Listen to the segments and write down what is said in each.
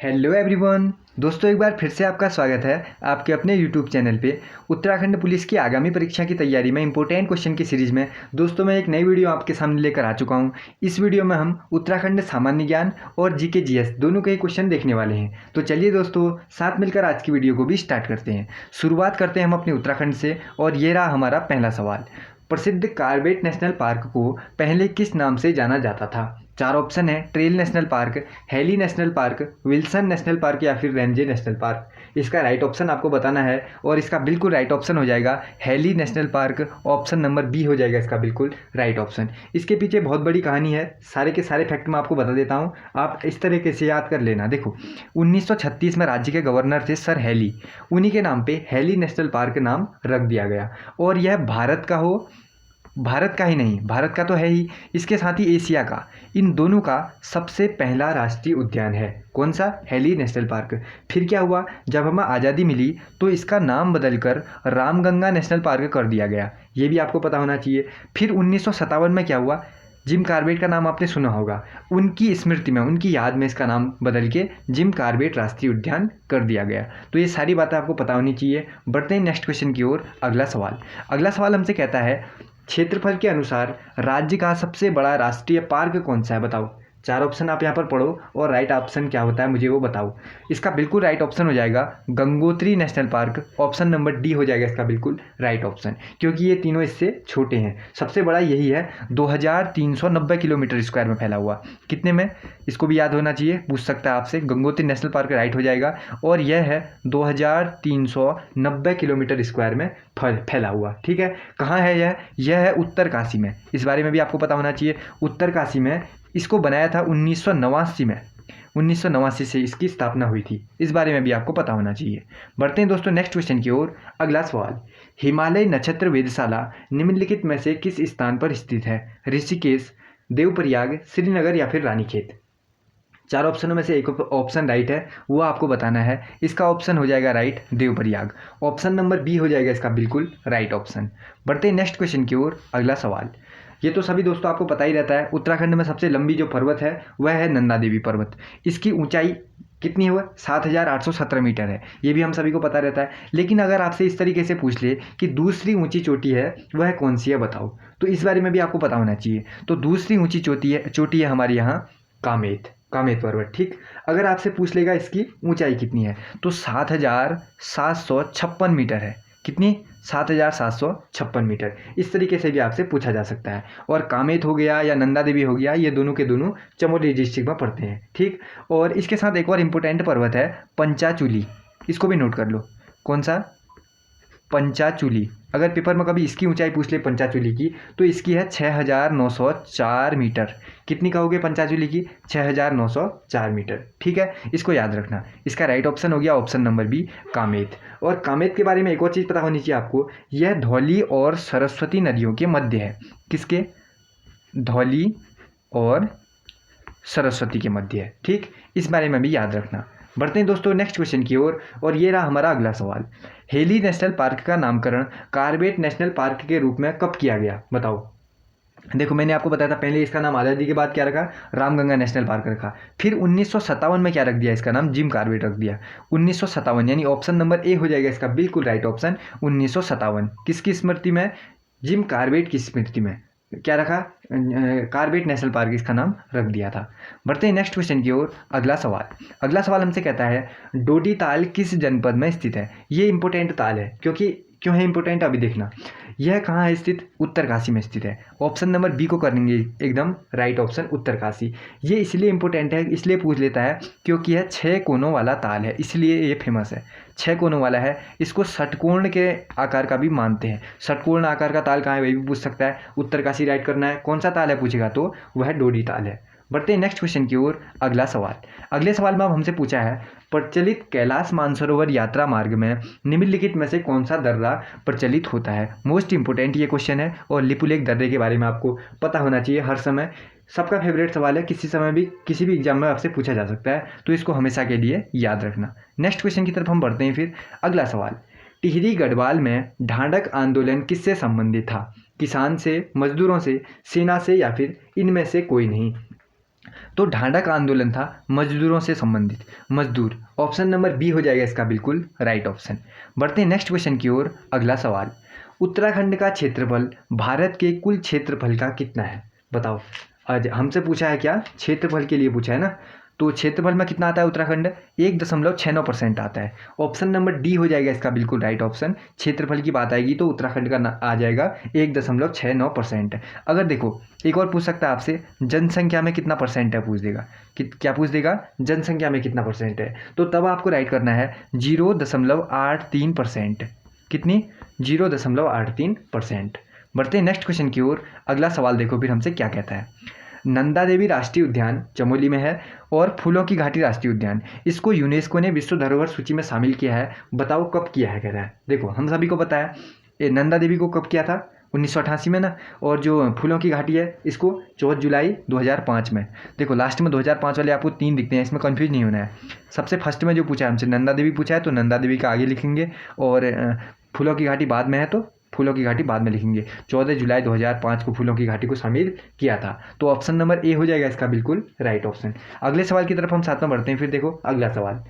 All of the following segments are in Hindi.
हेलो एवरीवन दोस्तों, एक बार फिर से आपका स्वागत है आपके अपने यूट्यूब चैनल पे। उत्तराखंड पुलिस की आगामी परीक्षा की तैयारी में इंपॉर्टेंट क्वेश्चन की सीरीज़ में दोस्तों मैं एक नई वीडियो आपके सामने लेकर आ चुका हूँ। इस वीडियो में हम उत्तराखंड सामान्य ज्ञान और जीके जीएस दोनों के ही क्वेश्चन देखने वाले हैं। तो चलिए दोस्तों, साथ मिलकर आज की वीडियो को भी स्टार्ट करते हैं। शुरुआत करते हैं हम अपने उत्तराखंड से और ये रहा हमारा पहला सवाल। प्रसिद्ध कॉर्बेट नेशनल पार्क को पहले किस नाम से जाना जाता था? चार ऑप्शन है, trail national park, heli National park, Wilson national park या फिर रेंजे नेशनल पार्क। इसका राइट ऑप्शन आपको बताना है और इसका बिल्कुल राइट ऑप्शन हो जाएगा Hailey National Park. Option number B हो जाएगा इसका बिल्कुल राइट ऑप्शन। इसके पीछे बहुत बड़ी कहानी है, सारे के सारे फैक्ट मैं आपको बता देता हूँ, आप इस तरीके से याद कर लेना। देखो 1936 में राज्य के गवर्नर थे सर हेली, उन्हीं के नाम पे हेली नेशनल पार्क नाम रख दिया गया। और यह भारत का ही नहीं, भारत का तो है ही, इसके साथ ही एशिया का, इन दोनों का सबसे पहला राष्ट्रीय उद्यान है। कौन सा? Heli National park. फिर क्या हुआ, जब हमें आज़ादी मिली तो इसका नाम बदलकर रामगंगा नेशनल पार्क कर दिया गया, ये भी आपको पता होना चाहिए। फिर 1957 में क्या हुआ, जिम कॉर्बेट का नाम आपने सुना होगा, उनकी स्मृति में, उनकी याद में इसका नाम बदल के जिम कॉर्बेट राष्ट्रीय उद्यान कर दिया गया। तो ये सारी बातें आपको पता होनी चाहिए। बढ़ते हैं नेक्स्ट क्वेश्चन की ओर। अगला सवाल हमसे कहता है, क्षेत्रफल के अनुसार राज्य का सबसे बड़ा राष्ट्रीय पार्क कौन सा है? बताओ। चार ऑप्शन आप यहाँ पर पढ़ो और राइट ऑप्शन क्या होता है मुझे वो बताओ। इसका बिल्कुल राइट ऑप्शन हो जाएगा Gangotri national Park. Option number D हो जाएगा इसका बिल्कुल राइट ऑप्शन, क्योंकि ये तीनों इससे छोटे हैं। सबसे बड़ा यही है, 2390 किलोमीटर स्क्वायर में फैला हुआ। कितने में? इसको भी याद होना चाहिए, पूछ सकता है आपसे। गंगोत्री नेशनल पार्क राइट हो जाएगा और यह है 2390 किलोमीटर स्क्वायर में फैला हुआ। ठीक है, कहाँ है यह है उत्तरकाशी में। इस बारे में भी आपको पता होना चाहिए। उत्तरकाशी में इसको बनाया था 1989 में, 1989 से इसकी स्थापना हुई थी। इस बारे में भी आपको पता होना चाहिए। बढ़ते हैं दोस्तों नेक्स्ट क्वेश्चन की ओर। अगला सवाल, हिमालय नक्षत्र वेधशाला निम्नलिखित में से किस स्थान पर स्थित है? ऋषिकेश, देवप्रयाग, श्रीनगर या फिर रानीखेत। चार ऑप्शनों में से एक ऑप्शन राइट है, वो आपको बताना है। इसका ऑप्शन हो जाएगा right Devprayag. Option number B हो जाएगा इसका बिल्कुल राइट ऑप्शन। बढ़ते हैं नेक्स्ट क्वेश्चन की ओर। अगला सवाल, ये तो सभी दोस्तों आपको पता ही रहता है, उत्तराखंड में सबसे लंबी जो पर्वत है वह है नंदा देवी पर्वत। इसकी ऊंचाई कितनी है? 7817 मीटर है, ये भी हम सभी को पता रहता है। लेकिन अगर आपसे इस तरीके से पूछ ले कि दूसरी ऊंची चोटी है वह कौन सी है, बताओ, तो इस बारे में भी आपको पता होना चाहिए। तो दूसरी ऊंची चोटी है हमारे यहाँ कामेत पर्वत। ठीक, अगर आपसे पूछ लेगा इसकी ऊंचाई कितनी है, तो 7756 मीटर है। कितनी? 7756 मीटर। इस तरीके से भी आपसे पूछा जा सकता है। और कामेत हो गया या नंदा देवी हो गया, ये दोनों के दोनों चमोली डिस्ट्रिक्ट में पड़ते हैं। ठीक, और इसके साथ एक और इम्पोर्टेंट पर्वत है पंचाचूली, इसको भी नोट कर लो। कौन सा? पंचाचूली। अगर पेपर में कभी इसकी ऊंचाई पूछ ले पंचाचूली की, तो इसकी है 6904 मीटर। कितनी कहोगे पंचाचूली की? 6904 मीटर। ठीक है, इसको याद रखना। इसका राइट ऑप्शन हो गया ऑप्शन नंबर बी कामेत। और कामेत के बारे में एक और चीज़ पता होनी चाहिए आपको, यह धौली और सरस्वती नदियों के मध्य है। किसके? धौली और सरस्वती के मध्य है। ठीक, इस बारे में भी याद रखना। बढ़ते हैं दोस्तों नेक्स्ट क्वेश्चन की ओर और ये रहा हमारा अगला सवाल। हेली नेशनल पार्क का नामकरण कॉर्बेट नेशनल पार्क के रूप में कब किया गया? बताओ। देखो मैंने आपको बताया था पहले इसका नाम आज़ादी के बाद क्या रखा? रामगंगा नेशनल पार्क रखा। फिर 1957 में क्या रख दिया? इसका नाम जिम कॉर्बेट रख दिया। 1957 यानी ऑप्शन नंबर ए हो जाएगा इसका बिल्कुल राइट ऑप्शन। 1957 किसकी स्मृति में? जिम कॉर्बेट की स्मृति में क्या रखा? कॉर्बेट नेशनल पार्क इसका नाम रख दिया था। बढ़ते हैं नेक्स्ट क्वेश्चन की ओर। अगला सवाल हमसे कहता है, डोडी ताल किस जनपद में स्थित है? ये इंपॉर्टेंट ताल है, क्योंकि क्यों है इंपॉर्टेंट अभी देखना। यह कहाँ है स्थित? उत्तरकाशी में स्थित है। ऑप्शन नंबर बी को करेंगे एकदम राइट ऑप्शन उत्तरकाशी। ये इसलिए इंपॉर्टेंट है, इसलिए पूछ लेता है क्योंकि यह 6 कोनों वाला ताल है, इसलिए ये फेमस है। 6 कोनों वाला है। इसको षटकोण के आकार का भी मानते हैं। षटकोण आकार का ताल कहाँ है वही भी पूछ सकता है। उत्तरकाशी राइट करना है। कौन सा ताल है पूछेगा तो वह डोडी ताल है। बढ़ते हैं नेक्स्ट क्वेश्चन की ओर। अगले सवाल में अब हमसे पूछा है, प्रचलित कैलाश मानसरोवर यात्रा मार्ग में निम्नलिखित में से कौन सा दर्रा प्रचलित होता है? मोस्ट इंपोर्टेंट ये क्वेश्चन है और लिपुलेख दर्रे के बारे में आपको पता होना चाहिए। हर समय सबका फेवरेट सवाल है, किसी समय भी किसी भी एग्जाम में आपसे पूछा जा सकता है, तो इसको हमेशा के लिए याद रखना। नेक्स्ट क्वेश्चन की तरफ हम बढ़ते हैं। फिर अगला सवाल, टिहरी गढ़वाल में ढांढक आंदोलन किससे संबंधित था? किसान से, मजदूरों से, सेना से या फिर इनमें से कोई नहीं। तो ढांढक आंदोलन था मजदूरों से संबंधित, मजदूर। ऑप्शन नंबर बी हो जाएगा इसका बिल्कुल राइट ऑप्शन। बढ़ते हैं नेक्स्ट क्वेश्चन की ओर। अगला सवाल, उत्तराखंड का क्षेत्रफल भारत के कुल क्षेत्रफल का कितना है? बताओ। आज हमसे पूछा है क्या, क्षेत्रफल के लिए पूछा है ना, तो क्षेत्रफल में कितना आता है उत्तराखंड? 1.69% आता है। ऑप्शन नंबर डी हो जाएगा इसका बिल्कुल राइट ऑप्शन। क्षेत्रफल की बात आएगी तो उत्तराखंड का आ जाएगा 1.69%। अगर देखो एक और पूछ सकता है आपसे, जनसंख्या में कितना परसेंट है पूछ देगा। क्या पूछ देगा? जनसंख्या में कितना परसेंट है, तो तब आपको राइट करना है 0.83%। कितनी? 0.83%। बढ़ते हैं नेक्स्ट क्वेश्चन की ओर। अगला सवाल देखो फिर हमसे क्या कहता है। नंदा देवी राष्ट्रीय उद्यान चमोली में है और फूलों की घाटी राष्ट्रीय उद्यान, इसको यूनेस्को ने विश्व धरोहर सूची में शामिल किया है। बताओ कब किया है, कह रहा है। देखो हम सभी को पता है नंदा देवी को कब किया था, 1988 में ना। और जो फूलों की घाटी है इसको 14 जुलाई 2005 में। देखो लास्ट में 2005 वाले आपको 3 दिखते हैं, इसमें कंफ्यूज नहीं होना है। सबसे फर्स्ट में जो पूछा है हमसे नंदा देवी पूछा है तो नंदा देवी का आगे लिखेंगे, और फूलों की घाटी बाद में है तो फूलों की घाटी बाद में लिखेंगे। 14 जुलाई 2005 को फूलों की घाटी को शामिल किया था। तो ऑप्शन नंबर ए हो जाएगा इसका बिल्कुल राइट ऑप्शन। अगले सवाल की तरफ हम साथ में बढ़ते हैं। फिर देखो अगला सवाल,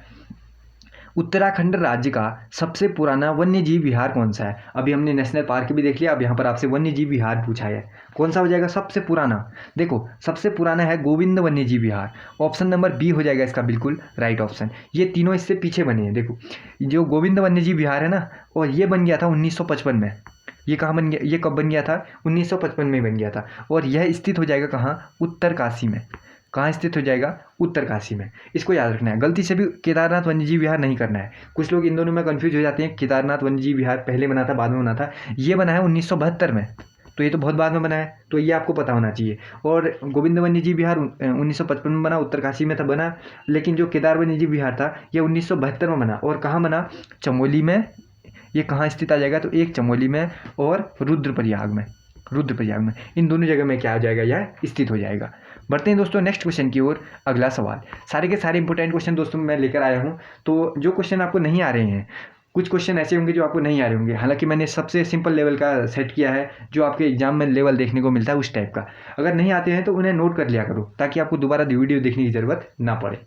उत्तराखंड राज्य का सबसे पुराना वन्यजीव विहार कौन सा है? अभी हमने नेशनल पार्क भी देख लिया, अब यहाँ पर आपसे वन्यजीव विहार पूछा है, कौन सा हो जाएगा सबसे पुराना? देखो सबसे पुराना है गोविंद वन्यजीव विहार। ऑप्शन नंबर बी हो जाएगा इसका बिल्कुल राइट ऑप्शन। ये तीनों इससे पीछे बने हैं। देखो जो गोविंद वन्यजीव विहार है ना, और ये बन गया था 1955 में। ये कहाँ बन गया, ये कब बन गया था? 1955 में बन गया था। और यह स्थित हो जाएगा कहाँ? उत्तरकाशी में। कहाँ स्थित हो जाएगा? उत्तरकाशी में। इसको याद रखना है, गलती से भी केदारनाथ वन्यजीव विहार नहीं करना है। कुछ लोग इन दोनों में कंफ्यूज हो जाते हैं, केदारनाथ वन्यजीव विहार पहले बना था बाद में बना था। ये बना है 1972 में, तो ये तो बहुत बाद में बना है, तो ये आपको पता होना चाहिए। और गोविंद वन्यजीव विहार 1955 में बना, उत्तरकाशी में था बना। लेकिन जो केदार वन्यजीव विहार था ये 1972 में बना। और कहाँ बना? चमोली में। ये कहाँ स्थित आ जाएगा? तो एक चमोली में और रुद्रप्रयाग में। रुद्रप्रयाग में, इन दोनों जगह में क्या आ जाएगा? यह स्थित हो जाएगा। बढ़ते हैं दोस्तों नेक्स्ट क्वेश्चन की ओर। अगला सवाल, सारे के सारे इंपॉर्टेंट क्वेश्चन दोस्तों मैं लेकर आया हूँ। तो जो क्वेश्चन आपको नहीं आ रहे हैं, कुछ क्वेश्चन ऐसे होंगे जो आपको नहीं आ रहे होंगे, हालांकि मैंने सबसे सिंपल लेवल का सेट किया है जो आपके एग्जाम में लेवल देखने को मिलता है उस टाइप का। अगर नहीं आते हैं तो उन्हें नोट कर लिया करो ताकि आपको दोबारा वीडियो देखने की ज़रूरत ना पड़े।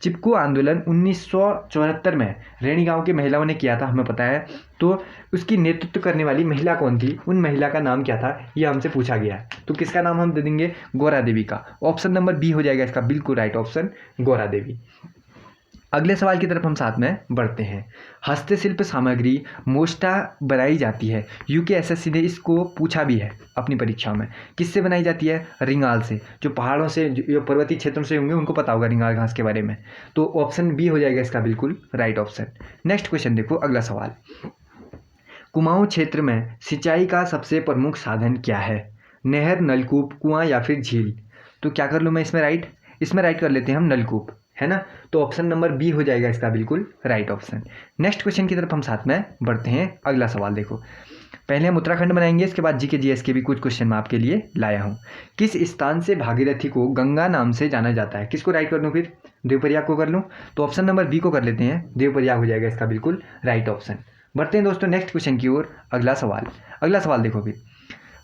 चिपको आंदोलन 1974 में रैणी गांव की महिलाओं ने किया था, हमें पता है। तो उसकी नेतृत्व करने वाली महिला कौन थी? उन महिला का नाम क्या था? यह हमसे पूछा गया है। तो किसका नाम हम दे देंगे? गौरा देवी का। ऑप्शन नंबर बी हो जाएगा इसका बिल्कुल राइट ऑप्शन, गौरा देवी। अगले सवाल की तरफ हम साथ में बढ़ते हैं। हस्तशिल्प सामग्री मोस्टा बनाई जाती है, यूकेएसएससी ने इसको पूछा भी है अपनी परीक्षा में। किससे बनाई जाती है? रिंगाल से। जो पहाड़ों से, जो पर्वतीय क्षेत्रों से होंगे उनको पता होगा रिंगाल घास के बारे में। तो ऑप्शन बी हो जाएगा इसका बिल्कुल राइट ऑप्शन। नेक्स्ट क्वेश्चन देखो अगला सवाल, कुमाऊं क्षेत्र में सिंचाई का सबसे प्रमुख साधन क्या है? नहर, नलकूप, कुआं या फिर झील? तो क्या कर लूँ मैं इसमें राइट? इसमें राइट कर लेते हैं हम नलकूप, है ना। तो ऑप्शन नंबर बी हो जाएगा इसका बिल्कुल राइट ऑप्शन। नेक्स्ट क्वेश्चन की तरफ हम साथ में बढ़ते हैं। अगला सवाल देखो, पहले हम उत्तराखंड बनाएंगे, इसके बाद जीके जीएस के भी कुछ क्वेश्चन मैं आपके लिए लाया हूँ। किस स्थान से भागीरथी को गंगा नाम से जाना जाता है? किसको राइट कर लूँ फिर? देवप्रयाग को कर लूँ? तो ऑप्शन नंबर बी को कर लेते हैं, देवप्रयाग हो जाएगा इसका बिल्कुल राइट ऑप्शन। बढ़ते हैं दोस्तों नेक्स्ट क्वेश्चन की ओर। अगला सवाल देखो फिर,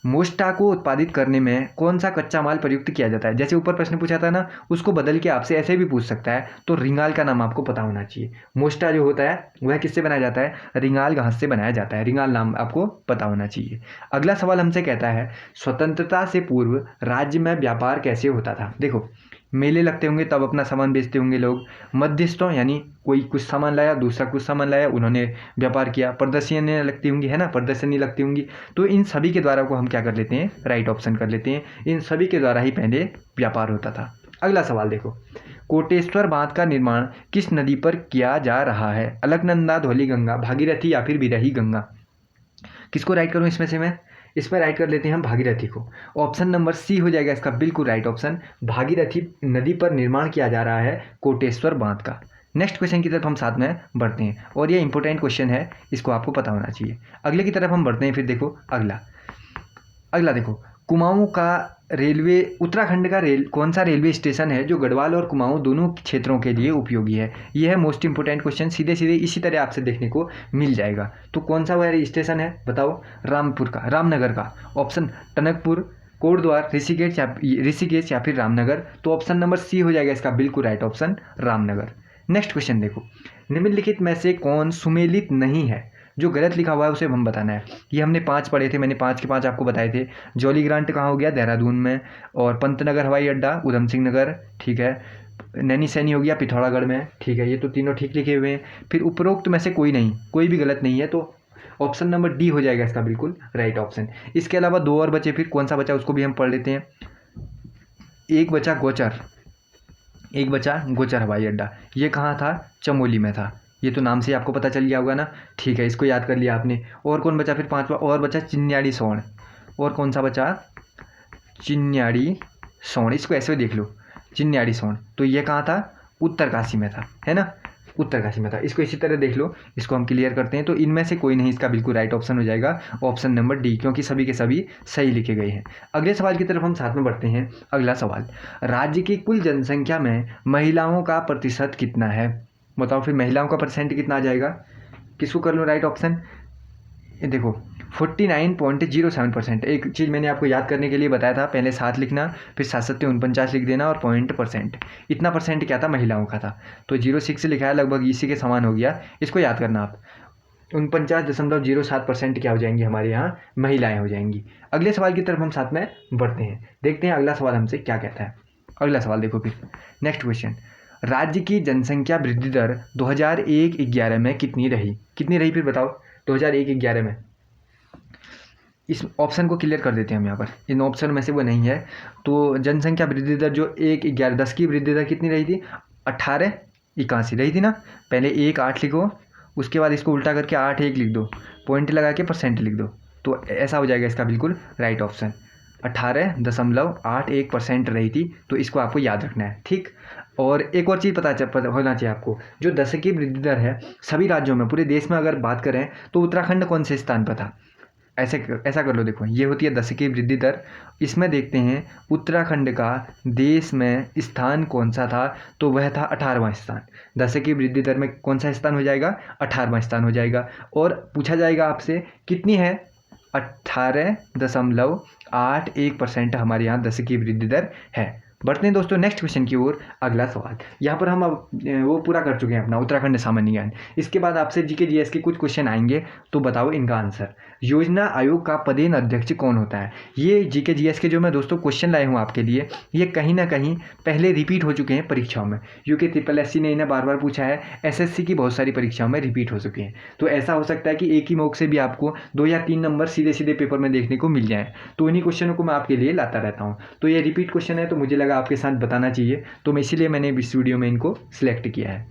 मोस्टा को उत्पादित करने में कौन सा कच्चा माल प्रयुक्त किया जाता है? जैसे ऊपर प्रश्न पूछा था ना, उसको बदल के आपसे ऐसे भी पूछ सकता है। तो रिंगाल का नाम आपको पता होना चाहिए। मोस्टा जो होता है वह किससे बनाया जाता है? रिंगाल घास से बनाया जाता है। रिंगाल नाम आपको पता होना चाहिए। अगला सवाल हमसे कहता है, स्वतंत्रता से पूर्व राज्य में व्यापार कैसे होता था? देखो मेले लगते होंगे तब अपना सामान बेचते होंगे लोग। मध्यस्थों यानी कोई कुछ सामान लाया, दूसरा कुछ सामान लाया, उन्होंने व्यापार किया। प्रदर्शनियाँ लगती होंगी, है ना, प्रदर्शनी लगती होंगी। तो इन सभी के द्वारा को हम क्या कर लेते हैं? राइट ऑप्शन कर लेते हैं। इन सभी के द्वारा ही पहले व्यापार होता था। अगला सवाल देखो, कोटेश्वर बांध का निर्माण किस नदी पर किया जा रहा है? अलकनंदा, धौलीगंगा, भागीरथी या फिर बिरही गंगा? किसको राइट करूँ इसमें से मैं? इसमें राइट कर लेते हैं हम भागीरथी को। ऑप्शन नंबर सी हो जाएगा इसका बिल्कुल राइट ऑप्शन। भागीरथी नदी पर निर्माण किया जा रहा है कोटेश्वर बांध का। नेक्स्ट क्वेश्चन की तरफ हम साथ में बढ़ते हैं, और ये इंपॉर्टेंट क्वेश्चन है, इसको आपको पता होना चाहिए। अगले की तरफ हम बढ़ते हैं। फिर देखो अगला देखो, कुमाऊं का रेलवे, उत्तराखंड का कौन सा रेलवे स्टेशन है जो गढ़वाल और कुमाऊं दोनों क्षेत्रों के लिए उपयोगी है? यह है मोस्ट इंपोर्टेंट क्वेश्चन, सीधे सीधे इसी तरह आपसे देखने को मिल जाएगा। तो कौन सा वह स्टेशन है बताओ? रामनगर का। ऑप्शन टनकपुर, कोटद्वार, ऋषिकेश या फिर रामनगर। तो ऑप्शन नंबर सी हो जाएगा इसका बिल्कुल right option, Ramnagar. Next question देखो, निम्नलिखित में से कौन सुमेलित नहीं है? जो गलत लिखा हुआ है उसे हम बताना है। ये हमने 5 पढ़े थे, मैंने 5 के 5 आपको बताए थे। जॉली ग्रांट कहाँ हो गया? देहरादून में। और पंतनगर हवाई अड्डा उधम सिंह नगर, ठीक है। नैनी सैनी हो गया पिथौरागढ़ में, ठीक है। ये तो तीनों ठीक लिखे हुए हैं। फिर उपरोक्त में से कोई नहीं, कोई भी गलत नहीं है, तो ऑप्शन नंबर डी हो जाएगा इसका बिल्कुल राइट ऑप्शन। इसके अलावा 2 और बचे, फिर कौन सा बचा उसको भी हम पढ़ लेते हैं। एक बचा गोचर हवाई अड्डा, ये कहाँ था? चमोली में था। ये तो नाम से आपको पता चल गया होगा ना, ठीक है, इसको याद कर लिया आपने। और कौन बचा फिर 5वां? और बचा चिन्याड़ी सोन। और कौन सा बचा? चिन्याड़ी सोन, इसको ऐसे देख लो, चिन्याड़ी सोन। तो ये कहाँ था? उत्तरकाशी में था, है ना, उत्तरकाशी में था। इसको इसी तरह देख लो, इसको हम क्लियर करते हैं। तो इनमें से कोई नहीं, इसका बिल्कुल राइट ऑप्शन हो जाएगा ऑप्शन नंबर डी, क्योंकि सभी के सभी सही लिखे गए हैं। अगले सवाल की तरफ हम साथ में बढ़ते हैं। अगला सवाल, राज्य की कुल जनसंख्या में महिलाओं का प्रतिशत कितना है? बताओ फिर महिलाओं का परसेंट कितना आ जाएगा? किसको कर लो राइट ऑप्शन? ये देखो 49.07%। एक चीज़ मैंने आपको याद करने के लिए बताया था, पहले 7 लिखना, फिर 7-7-49 लिख देना, और पॉइंट परसेंट, इतना परसेंट क्या था? महिलाओं का था। तो 06 लिखा है, लगभग इसी के समान हो गया, इसको याद करना आप। 49.07% क्या हो जाएंगी? हमारे यहाँ महिलाएं हो जाएंगी। अगले सवाल की तरफ हम साथ में बढ़ते हैं, देखते हैं अगला सवाल हमसे क्या कहता है। अगला सवाल देखो फिर, नेक्स्ट क्वेश्चन, राज्य की जनसंख्या वृद्धि दर 2001-11 में कितनी रही? कितनी रही फिर बताओ 2001-11 में? इस ऑप्शन को क्लियर कर देते हैं हम यहाँ पर, इन ऑप्शन में से वो नहीं है। तो जनसंख्या वृद्धि दर जो 1-11-10 की वृद्धि दर कितनी रही थी? 1881 रही थी ना। पहले 1-8 लिखो, उसके बाद इसको उल्टा करके 8-1 लिख दो, पॉइंट लगा के परसेंट लिख दो, तो ऐसा हो जाएगा इसका बिल्कुल राइट ऑप्शन। 18.81% रही थी, तो इसको आपको याद रखना है, ठीक। और एक और चीज़ पता होना चाहिए आपको, जो 10 की वृद्धि दर है सभी राज्यों में, पूरे देश में अगर बात करें तो उत्तराखंड कौन से स्थान पर था? ऐसा कर लो, देखो ये होती है 10 की वृद्धि दर। इसमें देखते हैं उत्तराखंड का देश में स्थान कौन सा था, तो वह था 18वां स्थान। 10 की वृद्धि दर में कौन सा स्थान हो जाएगा? 18वां स्थान हो जाएगा। और पूछा जाएगा आपसे कितनी है? 18.81% हमारे यहाँ 10 की वृद्धि दर है। बढ़ते हैं दोस्तों नेक्स्ट क्वेश्चन की ओर। अगला सवाल, यहाँ पर हम अब वो पूरा कर चुके हैं अपना उत्तराखंड सामान्य ज्ञान। इसके बाद आपसे जीके जीएस के कुछ क्वेश्चन आएंगे, तो बताओ इनका आंसर। योजना आयोग का पदेन अध्यक्ष कौन होता है? ये जीके जीएस के जो मैं दोस्तों क्वेश्चन लाए हूँ आपके लिए, ये कहीं ना कहीं पहले रिपीट हो चुके हैं परीक्षाओं में। यूके SSC ने इन्हें बार बार पूछा है, SSC की बहुत सारी परीक्षाओं में रिपीट हो चुके हैं। तो ऐसा हो सकता है कि एक ही मौके से भी आपको 2 या 3 नंबर सीधे सीधे पेपर में देखने को मिल जाए। तो इन्हीं क्वेश्चनों को मैं आपके लिए लाता रहता हूँ। तो ये रिपीट क्वेश्चन है, तो मुझे लगा आपके साथ बताना चाहिए, तो मैं इसीलिए मैंने इस वीडियो में इनको सिलेक्ट किया है।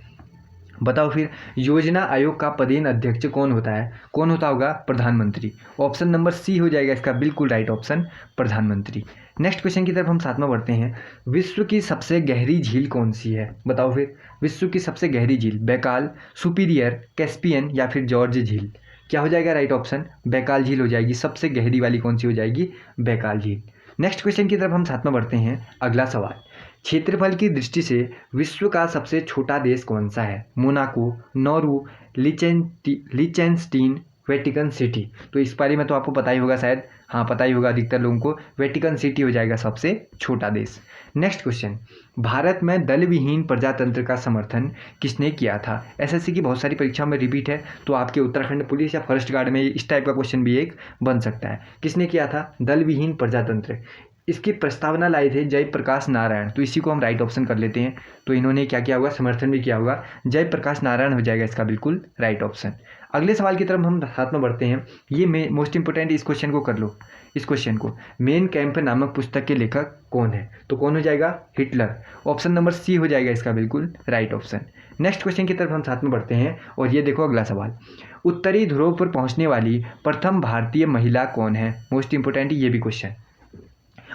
बताओ फिर, योजना आयोग का पदेन अध्यक्ष कौन होता है? कौन होता होगा? प्रधानमंत्री। ऑप्शन नंबर सी हो जाएगा इसका बिल्कुल राइट ऑप्शन, प्रधानमंत्री। नेक्स्ट क्वेश्चन की तरफ हम साथ में बढ़ते हैं। विश्व की सबसे गहरी झील कौन सी है? बताओ फिर, विश्व की सबसे गहरी झील, बैकाल, सुपीरियर, कैस्पियन या फिर जॉर्ज झील? क्या हो जाएगा राइट ऑप्शन? बैकाल झील हो जाएगी। सबसे गहरी वाली कौन सी हो जाएगी? बैकाल झील। नेक्स्ट क्वेश्चन की तरफ हम साथ में बढ़ते हैं। अगला सवाल, क्षेत्रफल की दृष्टि से विश्व का सबसे छोटा देश कौन सा है? Monaco, Norway, Liechtenstein, Vatican City? तो इस बारे में तो आपको पता ही होगा शायद, हाँ पता ही होगा अधिकतर लोगों को, वेटिकन सिटी हो जाएगा सबसे छोटा देश। नेक्स्ट क्वेश्चन, भारत में दल विहीन प्रजातंत्र का समर्थन किसने किया था? SSC की बहुत सारी परीक्षाओं में रिपीट है, तो आपके उत्तराखंड पुलिस या फॉरेस्ट गार्ड में इस टाइप का क्वेश्चन भी एक बन सकता है। किसने किया था दल विहीन प्रजातंत्र? इसकी प्रस्तावना लाए थे जयप्रकाश नारायण, तो इसी को हम राइट ऑप्शन कर लेते हैं। तो इन्होंने क्या किया होगा? समर्थन भी किया होगा। जयप्रकाश नारायण हो जाएगा इसका बिल्कुल राइट ऑप्शन। अगले सवाल की तरफ हम साथ में बढ़ते हैं। ये मोस्ट इंपोर्टेंट, इस क्वेश्चन को कर लो। इस क्वेश्चन को, मेन कैंप नामक पुस्तक के लेखक कौन है? तो कौन हो जाएगा? हिटलर। ऑप्शन नंबर सी हो जाएगा इसका बिल्कुल राइट ऑप्शन। नेक्स्ट क्वेश्चन की तरफ हम साथ में बढ़ते हैं, और ये देखो अगला सवाल, उत्तरी ध्रुव पर पहुंचने वाली प्रथम भारतीय महिला कौन है? मोस्ट इंपोर्टेंट ये भी क्वेश्चन।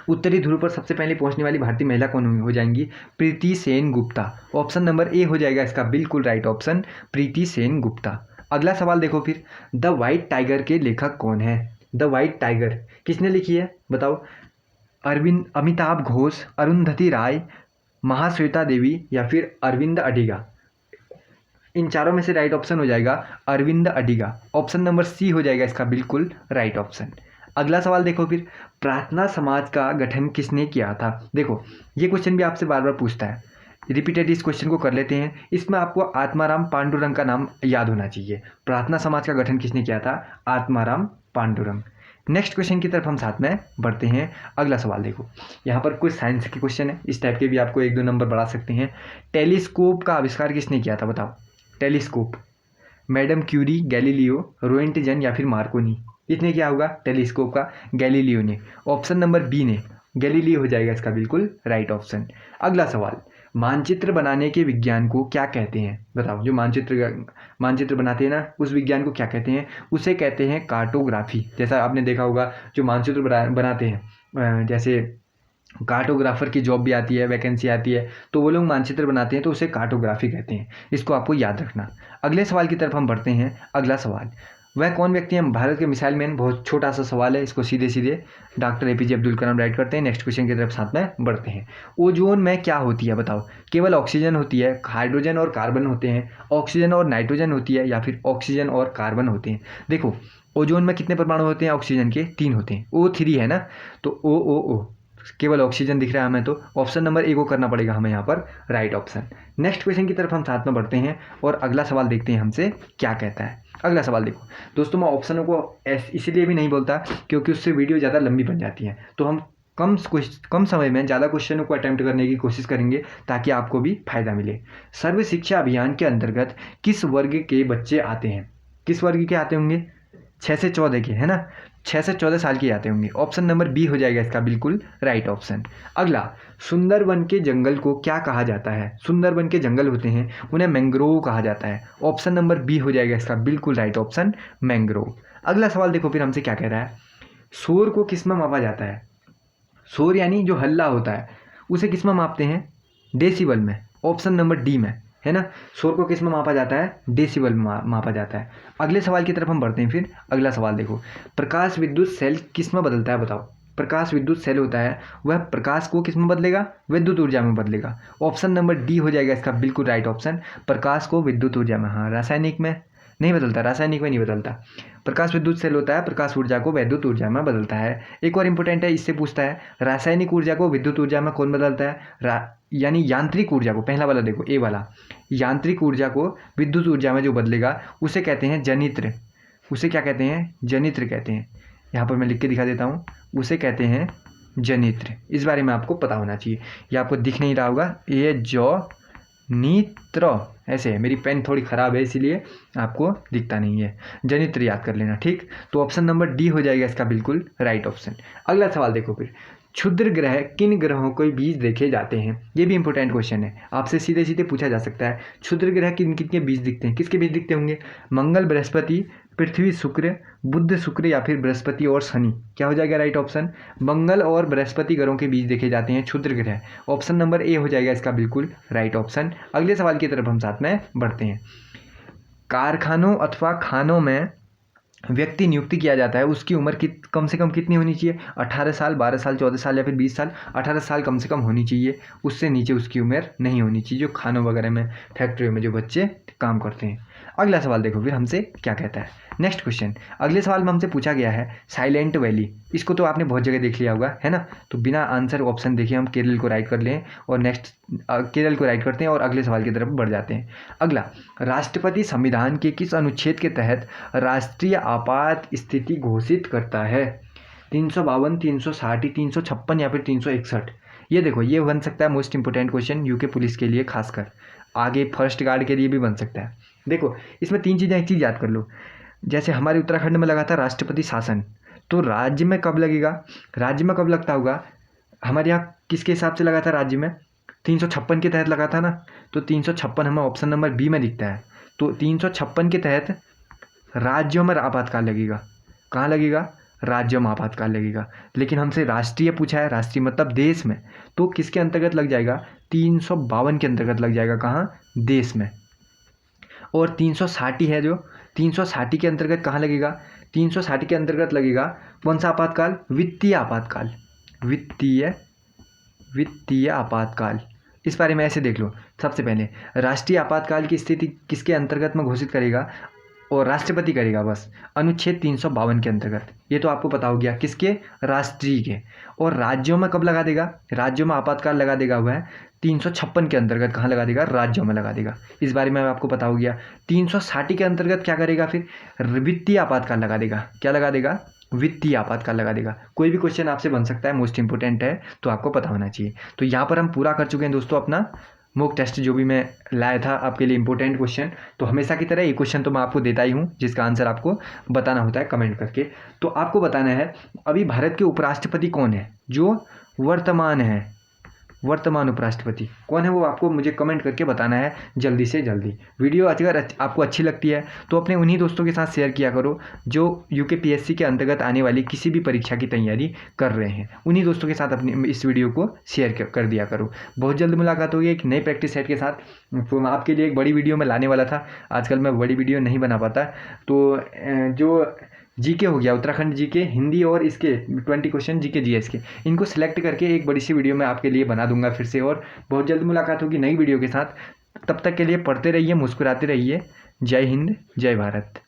उत्तरी ध्रुव पर सबसे पहले पहुंचने वाली भारतीय महिला कौन हो जाएंगी? Preeti Sen Gupta. Option number A हो जाएगा इसका बिल्कुल राइट ऑप्शन, प्रीति सेन गुप्ता। अगला सवाल देखो फिर, द वाइट टाइगर के लेखक कौन है? द वाइट टाइगर किसने लिखी है बताओ? अमिताभ घोष, अरुंधति राय, महाश्वेता देवी या फिर अरविंद अडिगा? इन चारों में से राइट ऑप्शन हो जाएगा Arvind Adiga. Option number C हो जाएगा इसका बिल्कुल राइट ऑप्शन। अगला सवाल देखो फिर, प्रार्थना समाज का गठन किसने किया था? देखो ये क्वेश्चन भी आपसे बार बार पूछता है, रिपीटेड इस क्वेश्चन को कर लेते हैं। इसमें आपको आत्माराम पांडुरंग का नाम याद होना चाहिए। प्रार्थना समाज का गठन किसने किया था? आत्माराम पांडुरंग। नेक्स्ट क्वेश्चन की तरफ हम साथ में बढ़ते हैं। अगला सवाल देखो, यहाँ पर कुछ साइंस के क्वेश्चन है, इस टाइप के भी आपको 1-2 नंबर बढ़ा सकते हैं। टेलीस्कोप का आविष्कार किसने किया था? बताओ। Telescope, madam Curie, Galileo, Roentgen या फिर मार्कोनी? किसने किया होगा टेलीस्कोप का? गैलीलियो ने। ऑप्शन नंबर बी ने, गैलीलियो हो जाएगा इसका बिल्कुल राइट ऑप्शन। अगला सवाल, मानचित्र बनाने के विज्ञान को क्या कहते हैं? बताओ। जो मानचित्र बनाते हैं ना, उस विज्ञान को क्या कहते हैं? उसे कहते हैं कार्टोग्राफी। जैसा आपने देखा होगा, जो मानचित्र बनाते हैं, जैसे कार्टोग्राफर की जॉब भी आती है, वैकेंसी आती है, तो वो लोग मानचित्र बनाते हैं, तो उसे कार्टोग्राफी कहते हैं। इसको आपको याद रखना। अगले सवाल की तरफ हम बढ़ते हैं। अगला सवाल, वह कौन व्यक्ति हैं भारत के मिसाइल मैन? बहुत छोटा सा सवाल है, इसको सीधे सीधे doctor APJ Abdul Kalam right करते हैं। नेक्स्ट क्वेश्चन की तरफ साथ में बढ़ते हैं। ओजोन में क्या होती है? बताओ। केवल ऑक्सीजन होती है, हाइड्रोजन और कार्बन होते हैं, ऑक्सीजन और नाइट्रोजन होती है, या फिर ऑक्सीजन और कार्बन होते हैं? देखो, ओजोन में कितने परमाणु होते हैं? ऑक्सीजन के 3 होते हैं। O3 है ना, तो O केवल ऑक्सीजन दिख रहा है हमें, तो ऑप्शन नंबर ए को करना पड़ेगा हमें यहाँ पर राइट ऑप्शन। नेक्स्ट क्वेश्चन की तरफ हम साथ में बढ़ते हैं और अगला सवाल देखते हैं हमसे क्या कहता है। अगला सवाल देखो दोस्तों, मैं ऑप्शनों को इसलिए भी नहीं बोलता क्योंकि उससे वीडियो ज़्यादा लंबी बन जाती है, तो हम कम समय में ज़्यादा क्वेश्चनों को अटेम्प्ट करने की कोशिश करेंगे ताकि आपको भी फायदा मिले। सर्व शिक्षा अभियान के अंतर्गत किस वर्ग के बच्चे आते हैं? किस वर्ग के आते होंगे? 6 से 14 के, है ना, 6 से 14 साल के आते होंगे। ऑप्शन नंबर बी हो जाएगा इसका बिल्कुल राइट ऑप्शन। अगला, सुंदरबन के जंगल को क्या कहा जाता है? सुंदरबन के जंगल होते हैं, उन्हें मैंग्रोव कहा जाता है। ऑप्शन नंबर बी हो जाएगा इसका बिल्कुल राइट ऑप्शन, मैंग्रोव। अगला सवाल देखो फिर हमसे क्या कह रहा है, शोर को किस में मापा जाता है? शोर यानी जो हल्ला होता है, उसे किस में मापते हैं? डेसिबल में। ऑप्शन नंबर डी में, है ना। शोर को किस में मापा जाता है? डेसिबल में मापा जाता है। अगले सवाल की तरफ हम बढ़ते हैं फिर। अगला सवाल देखो, प्रकाश विद्युत सेल किस में बदलता है? बताओ। प्रकाश विद्युत सेल होता है, वह प्रकाश को किस में बदलेगा? विद्युत ऊर्जा में बदलेगा। ऑप्शन नंबर डी हो जाएगा इसका बिल्कुल राइट ऑप्शन, प्रकाश को विद्युत ऊर्जा में। हाँ, रासायनिक में नहीं बदलता, रासायनिक में नहीं बदलता। प्रकाश विद्युत सेल होता है, प्रकाश ऊर्जा को विद्युत ऊर्जा में बदलता है। एक और इंपॉर्टेंट है, इससे पूछता है रासायनिक ऊर्जा को विद्युत ऊर्जा में कौन बदलता है? यानी यांत्रिक ऊर्जा को, पहला वाला देखो ए वाला, यांत्रिक ऊर्जा को विद्युत ऊर्जा में जो बदलेगा उसे कहते हैं जनित्र। उसे क्या कहते हैं? जनित्र कहते हैं। यहाँ पर मैं लिख के दिखा देता हूँ, उसे कहते हैं जनित्र। इस बारे में आपको पता होना चाहिए। ये आपको दिख नहीं रहा होगा, ये जनित्र ऐसे है। मेरी पेन थोड़ी ख़राब है इसीलिए आपको दिखता नहीं है। जनित्र याद कर लेना, ठीक। तो ऑप्शन नंबर डी हो जाएगा इसका बिल्कुल राइट ऑप्शन। अगला सवाल देखो फिर, क्षुद्र ग्रह किन ग्रहों के बीच देखे जाते हैं? ये भी इंपॉर्टेंट क्वेश्चन है, आपसे सीधे सीधे पूछा जा सकता है। क्षुद्र ग्रह किन किन के बीच दिखते हैं? किसके बीच दिखते होंगे? मंगल, बृहस्पति, पृथ्वी, शुक्र, बुध, शुक्र या फिर बृहस्पति और शनि? क्या हो जाएगा राइट ऑप्शन? मंगल और बृहस्पति ग्रहों के बीच देखे जाते हैं क्षुद्र ग्रह। ऑप्शन नंबर ए हो जाएगा इसका बिल्कुल राइट ऑप्शन। अगले सवाल की तरफ हम साथ में बढ़ते हैं। कारखानों अथवा खानों में व्यक्ति नियुक्ति किया जाता है, उसकी उम्र कम से कम कितनी होनी चाहिए? 18 साल, 12 साल, 14 साल या फिर 20 साल? 18 साल कम से कम होनी चाहिए, उससे नीचे उसकी उम्र नहीं होनी चाहिए, जो खानों वगैरह में, फैक्ट्रियों में जो बच्चे काम करते हैं। अगला सवाल देखो फिर हमसे क्या कहता है। नेक्स्ट क्वेश्चन, अगले सवाल में हमसे पूछा गया है साइलेंट वैली। इसको तो आपने बहुत जगह देख लिया होगा, है ना। तो बिना आंसर ऑप्शन देखे हम केरल को राइट कर लें और नेक्स्ट केरल को राइट करते हैं और अगले सवाल की तरफ बढ़ जाते हैं। अगला, राष्ट्रपति संविधान के किस अनुच्छेद के तहत राष्ट्रीय आपात स्थिति घोषित करता है? 352, 360, 356 या फिर 361? ये देखो, ये बन सकता है most important question UK police के लिए, खासकर आगे फर्स्ट गार्ड के लिए भी बन सकता है। देखो, इसमें 3 चीज़ें, एक चीज़ याद कर लो। जैसे हमारे उत्तराखंड में लगा था राष्ट्रपति शासन, तो राज्य में कब लगेगा? राज्य में कब लगता होगा? हमारे यहाँ किसके हिसाब से लगा था राज्य में? 356 के तहत लगा था ना, तो 356 हमें ऑप्शन नंबर बी में दिखता है। तो 356 के तहत राज्यों में आपातकाल लगेगा। कहाँ लगेगा? राज्यों में आपातकाल लगेगा। लेकिन हमसे राष्ट्रीय पूछा है, राष्ट्रीय मतलब देश में, तो किसके अंतर्गत लग जाएगा? 352 के अंतर्गत लग जाएगा। कहाँ? देश में। और 360 है, जो 360 के अंतर्गत कहाँ लगेगा? 360 के अंतर्गत लगेगा कौन सा आपातकाल? वित्तीय आपातकाल। वित्तीय आपातकाल। इस बारे में ऐसे देख लो, सबसे पहले राष्ट्रीय आपातकाल की स्थिति किसके अंतर्गत में घोषित करेगा? और राष्ट्रपति करेगा बस अनुच्छेद 352 के अंतर्गत। ये तो आपको पता हो गया किसके, राष्ट्रीय के। और राज्यों में कब लगा देगा, राज्यों में आपातकाल लगा देगा वह 356 के अंतर्गत। कहाँ लगा देगा, राज्यों में लगा देगा। इस बारे में आपको पता हो गया। 360 के अंतर्गत क्या करेगा फिर, वित्तीय आपातकाल लगा देगा। क्या लगा देगा, वित्तीय आपातकाल लगा देगा। कोई भी क्वेश्चन आपसे बन सकता है, मोस्ट इंपोर्टेंट है, तो आपको पता होना चाहिए। तो यहाँ पर हम पूरा कर चुके हैं दोस्तों अपना मॉक टेस्ट जो भी मैं लाया था आपके लिए इंपॉर्टेंट क्वेश्चन। तो हमेशा की तरह ये क्वेश्चन तो मैं आपको देता ही हूँ जिसका आंसर आपको बताना होता है कमेंट करके। तो आपको बताना है अभी भारत के उपराष्ट्रपति कौन है, जो वर्तमान उपराष्ट्रपति कौन है, वो आपको मुझे कमेंट करके बताना है जल्दी से जल्दी। वीडियो अगर आपको अच्छी लगती है तो अपने उन्हीं दोस्तों के साथ शेयर किया करो जो यूकेपीएससी के अंतर्गत आने वाली किसी भी परीक्षा की तैयारी कर रहे हैं। उन्हीं दोस्तों के साथ अपने इस वीडियो को शेयर कर दिया करो। बहुत जल्द मुलाकात होगी एक नई प्रैक्टिस सेट के साथ। तो मैं आपके लिए एक बड़ी वीडियो में लाने वाला था, आजकल मैं बड़ी वीडियो नहीं बना पाता। तो जो जीके हो गया, उत्तराखंड जीके हिंदी और इसके 20 क्वेश्चन जीके जीएस के, इनको सिलेक्ट करके एक बड़ी सी वीडियो मैं आपके लिए बना दूंगा फिर से। और बहुत जल्द मुलाकात होगी नई वीडियो के साथ। तब तक के लिए पढ़ते रहिए, मुस्कुराते रहिए। जय हिंद, जय भारत।